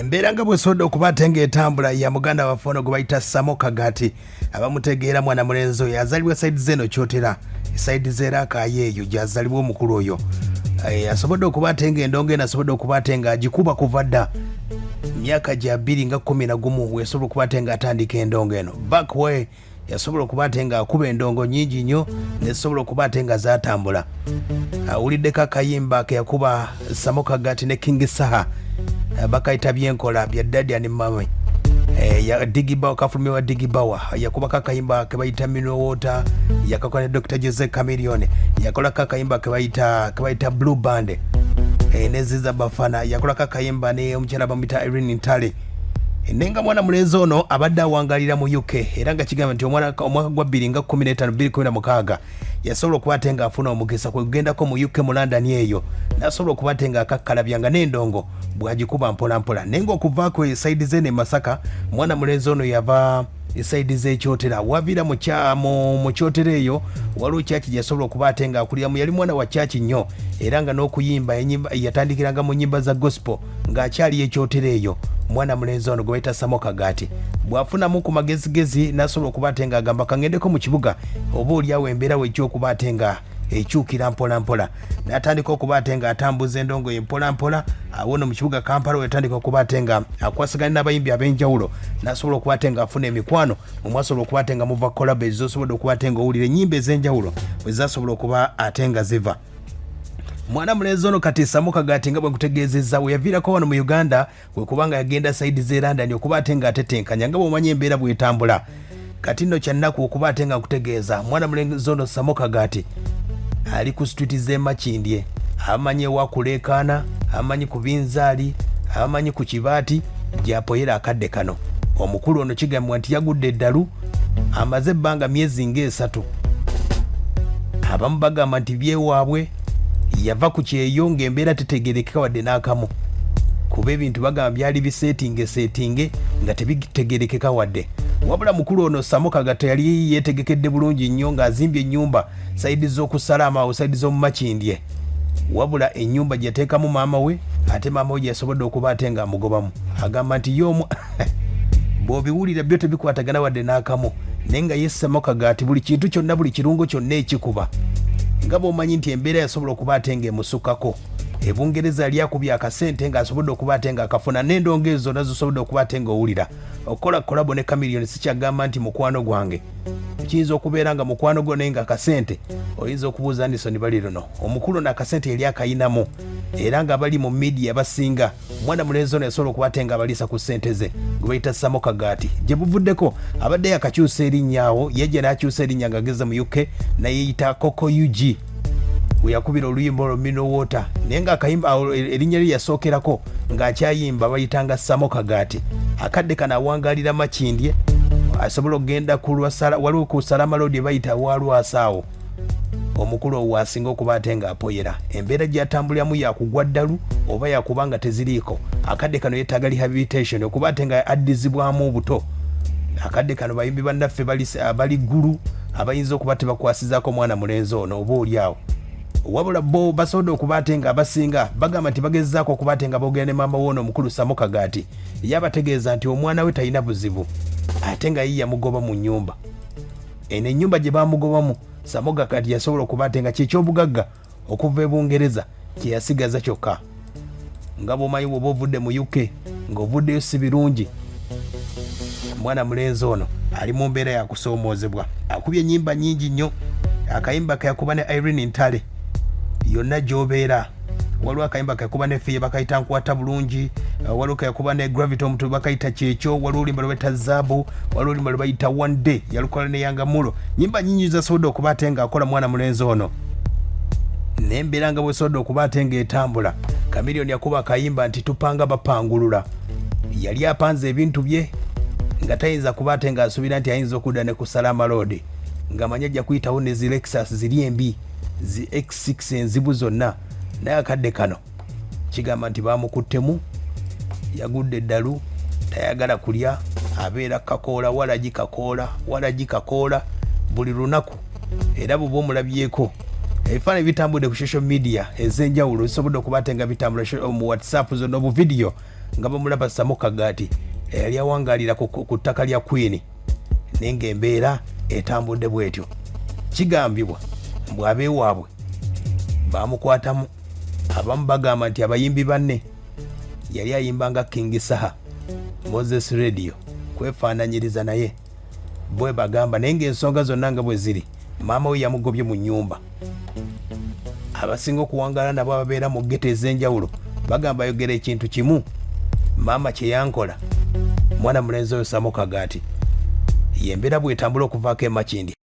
Mbera nga bwesoda okubatenga etambula ya muganda wafono gwe bayita Samo Kagaati abamutegeera mwana mulenzi oyo azalibwa side zeno kyotera side zera kayeyo gyazalibwa omukulu oyo asobodde okubatenga endongo ena asobodde okubatenga agikuba kuva dda myaka gya 2011 wesobola okubatenga atandika endongo eno back way yasobola okubatenga akuba endongo nyingi nnyo nesobola okubatenga zatambula awuliddeko akayimba ke yakuba Samo Kagaati ne King Saha bakaita byenkola bya daddy and mama ya digibawa kafulumiwa digibawa yakuba kakayimba ke bayita Mineral Water yakakwana Dr. Jose Chameleone yakola kakayimba ke bayita Blue Band neziza bafana yakola kakayimba ne omukyala bamita Irene Ntale nenga mwana mulenzi ono abadde awangalira mu UK era nga kigamba nti omwaka gwa 2015 yasobola okubatenga afuna omugisa kugendako mu UK mu London eyo nasobola okubatenga akakalabyanga n'endongo bwagikuba mpola mpola nenga okuvaako side zene Masaka mwana mulenzi ono yava side z'ekyotera wavira mu kyotera eyo waliwo kyaki yasobola okubatenga akuliramu yali mwana wa kyaki nnyo era nga n'okuyimba yatandikiranga mu nyimba za gospel ng'akyali ekyotera eyo mwana mulenzi ono gwe bayita Samo Kagaati bwafunamu ku magezigezi nasobola okubatenga agamba kangendeko mu kibuga oba oliawo embeera we ekyokubatenga ekyukira mpola mpola natandika okubatenga atambuza endongo ye mpola mpola awono mu kibuga Kampala yatandika okubatenga akwasaganya n'abayimbi ab'enjawulo nasobola okubatenga afuna emikwano mumwasobola okubatenga muva collabo ezosobola okubatenga owulira ennyimba ez'enjawulo bwe zasobola okuba atenga ziva mwana mulenzi ono kati Samo Kagaati nga bwe nkutegeezezza we yaviirako wano mu Uganda bwe kubanga yagenda sayidi z'e London okubatenga atetenkanya nga bw'omanyi embeera bw'etambula kati nno kyannaku okubatenga nkutegeeza mwana mulenzi ono Samo Kagaati ali ku street z'e Makindye amanyi ewakuleekaana amanyi ku binzaali amanyi ku kibaati gyapoyera akadde kano omukulu ono kigambibwa nti yagudde eddalu amaze ebbanga myezi nga3 abamu bagamba nti byewaabwe yava ku kyeyo ng'embeera tetegerekeka wadde n'akamu kuba ebintu bagamba byali biseetinge nga tebitegerekeka wadde wabula mukulu ono Samo Kagaati yali yeetegekedde bulungi nnyo ng'azimbye ennyumba sayidi z'okusalama sayidi z'omu Makindye wabula ennyumba gyateekamu maama we ate maama we gyasobodde okubatenga amugobamu agamba nti yomu bw'obiwulira byo tebikwatagana wadde n'akamu naye nga ye Samo Kagaati buli kintu kyonna buli kirungo kyonna ekikuba nga bw'omanyi nti embeera yasobola okubatenga emusukkako ebungereza yali akubye akasente ng'asobodde okubatenga akafuna n'endongo ezo zonna zisobodde okubatenga owulira okukola collabo ne Chameleone sikyagamba nti mukwano gwange kiyinza okubeera nga mukwano gwo naye nga akasente oyinza okubuuza Anderson Balirino omukulu n'akasente yali akayinamu era nga bali mu media basinga mwana mulenzi ono yasobola okubatenga abaliisa ku ssente ze gwe bayita Samo Kagaati gye buvuddeko abadde yakakyusa erinnyaawo yejja n'akyusa erinnya ng'ageze mu UK naye yeyita Coco UG we yakubira oluyimba olwo Mineral Water naye nga akayimba erinnya lye yasookerako ng'akyayimba bayitanga Samo Kagaati akadde kana awangalira Makindye asobola okugenda ku lwasala waliwo ku Salama Road bayita walwasaawo omukulu owo asinga okubatenga apoyera embeera gyatambuliramu yakugwa ddalu oba yakubanga teziriiko akadde kano yeetaaga rehabilitation okubatenga addizibwamu obuto akadde kano bayimbi bannaffe bali ggulu abayinza okuba tebakwasizaako mwana mulenzi ono oba oliawo wabula bo basobodde okubatenga abasinga bagamba nti bagezzaako okubatenga boogera ne maama woono omukulu Samo Kagaati yabategeeza nti omwana we talina buzibu ate nga ye yamugoba mu nnyumba eno ennyumba gye bamugobamu Samo Kagaati yasobola okubatenga kyekyobugagga okuva e Bungereza kye yasigaza kyokka nga bw'omanyi bw'oba ovudde mu UK ng'ovuddeyo si birungi mwana mulenzi ono ali mu mbeera yakusoomoozebwa akubye ennyimba nnyingi nnyo akayimba kayakuba ne Irene Ntale yonna gy'obeera waliwo akayimba kayakuba ne Feye bakayita Nkwata Bulungi waliwo kayakuba ne Gravity omuntu bakayita Kyekyo waliwo olimba lwebayita Zaabu waliwo olimba lwebayita One Day yalukola ne Yangamulo nyimba nnyingi zasobodde okubatenga akola mwana mulenzi ono n'embeera nga bwesobodde okubatenga etambula Chameleone yakuba akayimba nti tupanga bapangulula yali apanze ebintu bye nga tayinza kubatenga asuubira nti ayinza okudda ne ku Salama Road ng'amanya ajja kuyitawo ne zi Lexus ziri embi zi X6 enzibu zonna naye akadde kano kigamba nti bamukuttemu yagudde eddalu tayagala kulya abeera kakoola walagi kakoola buli lunaku era bw'oba omulabyeko ebifaananyi bitambudde ku social media ez'enjawulo zisobodde okubatenga bitambula mu WhatsApp zonna obu video nga bamulaba Samo Kagaati yali awangalira ku ttaka lya Queen naye ng'embeera etambudde bwetyo. Kigambibwa mbw abeewaabwe bamukwatamu, abamu bagamba nti abayimbi banne yali ayimba nga King Saha, Moses Radio, kwefaananyiriza naye bwe bagamba, naye ng'ensonga zonna nga bwe ziri maama we yamugobye mu nnyumba. Abasinga okuwangaala nabo ababeera mu ggeto ez'enjawulo bagamba ayogera ekintu kimu, maama kye yankola mwana mulenzi oyo Samo Kagaati. Yembeera bw'etambula okuvaako e Makindye.